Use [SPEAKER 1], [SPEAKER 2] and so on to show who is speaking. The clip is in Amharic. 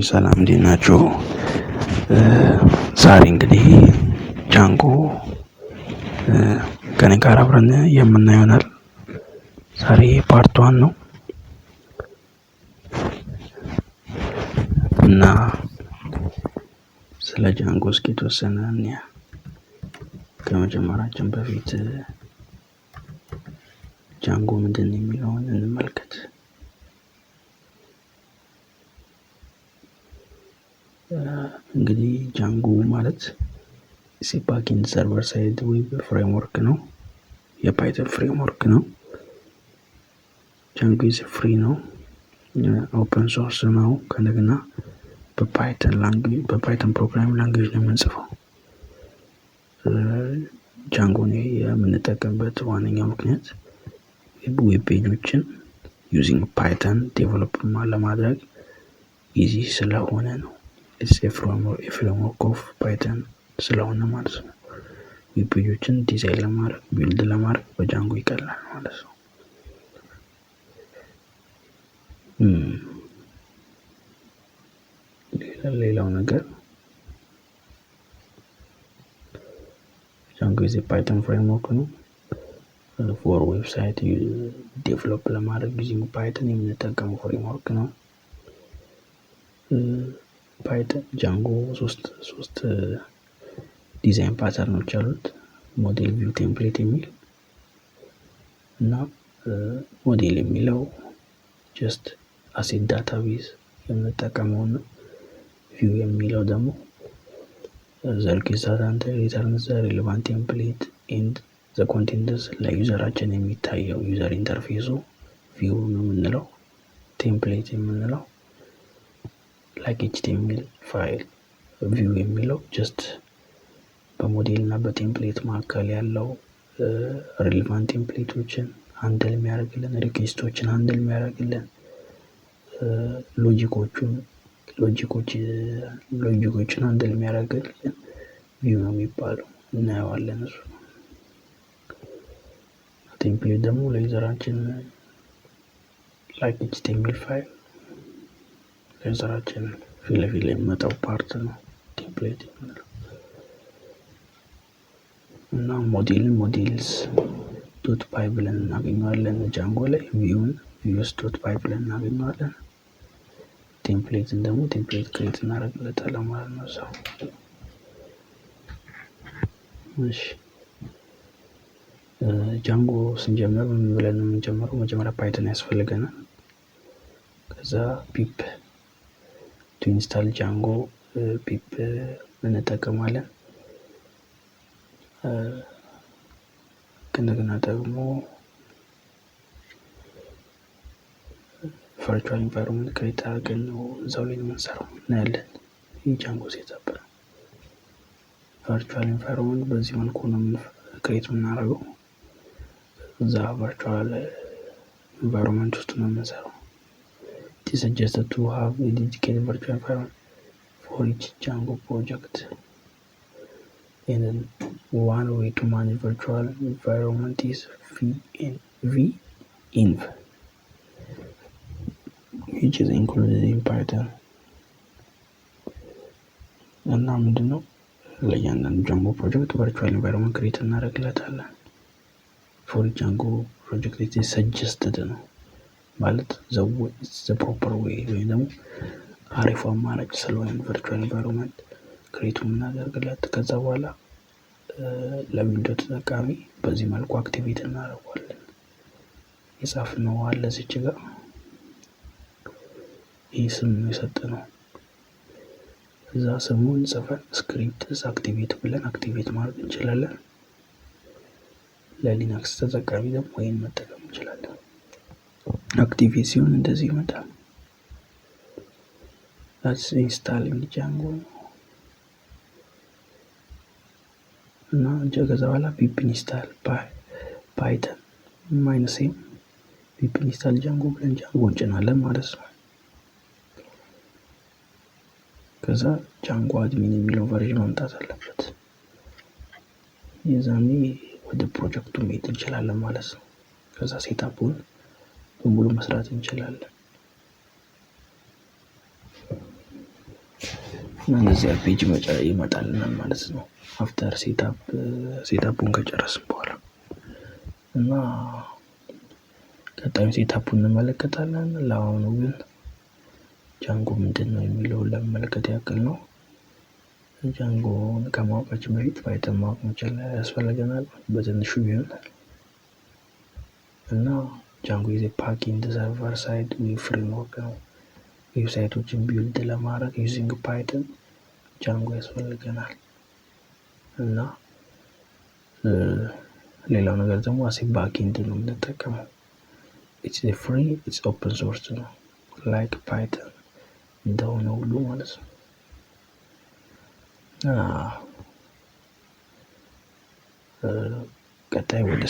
[SPEAKER 1] ሰላም እንዴት ናችሁ? ዛሬ እንግዲህ ጃንጎ ከኔ ጋር አብረን የምናየው ይሆናል። ዛሬ ፓርት 1 ነው እና ስለ ጃንጎ እስኪ ተወሰነ እንያ። ከመጀመራችን በፊት ጃንጎ ምንድነው የሚለውን እንመልከት። እንግዲህ ጃንጎ ማለት ሲባኪን ሰርቨር ሳይድ ዌብ ፍሬምወርክ ነው፣ የፓይተን ፍሬምወርክ ነው። ጃንጎ ፍሪ ነው፣ ኦፕን ሶርስ ነው። ከነገና በፓይተን ፕሮግራሚንግ ላንጉዌጅ ነው የምንጽፈው። ጃንጎን የምንጠቀምበት ዋነኛው ምክንያት ዌብ ፔጆችን ዩዚንግ ፓይተን ዴቨሎፕ ለማድረግ ኢዚ ስለሆነ ነው። ኢትስ ኤ ፍሬምወርክ ኦፍ ፓይተን ስለሆነ ማለት ነው። ዌብ ፔጆችን ዲዛይን ለማድረግ ቢልድ ለማድረግ በጃንጎ ይቀላል ማለት ነው። ሌላው ነገር ጃንጎ ፓይተን ፍሬምወርክ ነው ፎር ዌብሳይት ዴቨሎፕ ለማድረግ ዩዚንግ ፓይተን የምንጠቀመው ፍሬምወርክ ነው። ፓይተን ጃንጎ ሶስት ዲዛይን ፓተርኖች አሉት። ሞዴል ቪው ቴምፕሌት የሚል እና ሞዴል የሚለው ጀስት አሴት ዳታቤዝ የምንጠቀመው ነው። ቪው የሚለው ደግሞ ዘርጊዛት አንተ ሪተርን ዘ ሪሌቫንት ቴምፕሌት ኤንድ ዘ ኮንቴንትስ ለዩዘራችን የሚታየው ዩዘር ኢንተርፌሱ ቪው ነው የምንለው። ቴምፕሌት የምንለው ላይክ ኤችቲኤምኤል ፋይል። ቪው የሚለው ጀስት በሞዴል እና በቴምፕሌት መካከል ያለው ሪሌቫንት ቴምፕሌቶችን ሃንድል የሚያደርግልን፣ ሪኩዌስቶችን ሃንድል የሚያደርግልን፣ ሎጂኮችን ሃንድል የሚያደርግልን ቪው ነው የሚባለው። እናየዋለን እሱ። ቴምፕሌት ደግሞ ለዩዘራችን ላይክ ኤችቲኤምኤል ፋይል ለዩዘራችን ፊት ለፊት ላይ የሚመጣው ፓርት ነው ቴምፕሌት የምንለው። እና ሞዴልስ ዶት ፓይ ብለን እናገኘዋለን ጃንጎ ላይ። ቪውስ ዶት ፓይ ብለን እናገኘዋለን። ቴምፕሌትን ደግሞ ቴምፕሌት ክሬት እናደርግለታለን ማለት ነው። ሰው እሺ ጃንጎ ስንጀምር ምን ብለን ነው የምንጀምረው? መጀመሪያ ፓይተን ያስፈልገናል። ከዛ ፒፕ ቱ ኢንስታል ጃንጎ ፒፕ እንጠቀማለን። ከእንደገና ደግሞ ቨርቹዋል ኢንቫይሮንመንት ክሬት አድርገን ነው እዛው ላይ የምንሰራው እናያለን። ይህ ጃንጎ ሴትአፕ ነው። ቨርቹዋል ኢንቫይሮንመንት በዚህ መልኩ ነው ክሬት የምናደርገው። እዛ ቨርቹዋል ኢንቫይሮንመንት ውስጥ ነው የምንሰራው። It is suggested to have a dedicated virtual environment for each Django project. And then one way to manage virtual environment is venv, which is included in Python. እና ምንድነው ለእያንዳንዱ ጃንጎ ፕሮጀክት ቨርቹዋል ኢንቫይሮንመንት ክሬት እናደርግለታለን። ፎር ጃንጎ ፕሮጀክት it is suggested ነው ማለት the proper way ወይ ደግሞ አሪፍ አማራጭ ስለሆነ ቨርቹዋል ኢንቫይሮንመንት ክሬት እናደርግለት። ከዛ በኋላ ለዊንዶው ተጠቃሚ በዚህ መልኩ አክቲቬት እናደርጋለን። የጻፍነው አለ እዚህ ጋር ይህ ስም የሰጠነው እዛ ስሙን ጽፈን ስክሪፕትስ አክቲቬት ብለን አክቲቬት ማድረግ እንችላለን። ለሊነክስ ተጠቃሚ ደግሞ ይሄን መጠቀም እንችላለን። አክቲቬት ሲሆን እንደዚህ ይመጣል። Let's install Django እና ከዛ በኋላ ፒፕ ኢንስታል ፓይተን -m ፒፕ ኢንስታል ጃንጎ ብለን ጃንጎ እንጭናለን ማለት ነው። ከዛ ጃንጎ አድሚን የሚለው ቨርዥን መምጣት አለበት። የዛኔ ወደ ፕሮጀክቱ መሄድ እንችላለን ማለት ነው። ከዛ ሴትአፑን በሙሉ መስራት እንችላለን። እንደዚህ አይነት ፔጅ ይመጣልናል ማለት ነው። አፍተር ሴታፑን ከጨረስን በኋላ እና ቀጣዩን ሴታፑን እንመለከታለን። ለአሁኑ ግን ጃንጎ ምንድነው የሚለውን ለመመልከት ያክል ነው። ጃንጎን ከማወቃችን በፊት ፓይተን ማወቅ መቻል ያስፈልገናል በትንሹ ቢሆን። እና ጃንጎ ኢዝ ኤ ፓኪንግ ሰርቨር ሳይድ ፍሬምወርክ ነው። ዌብሳይቶችን ቢልድ ለማድረግ ዩዚንግ ፓይተን ጃንጎ ያስፈልገናል። እና ሌላው ነገር ደግሞ አሴ ባክኤንድ ነው የምንጠቀመው። ኢትስ ፍሪ ኢትስ ኦፕን ሶርስ ነው ላይክ ፓይተን እንደሆነ ሁሉ ማለት ነው። ቀጣይ ወደ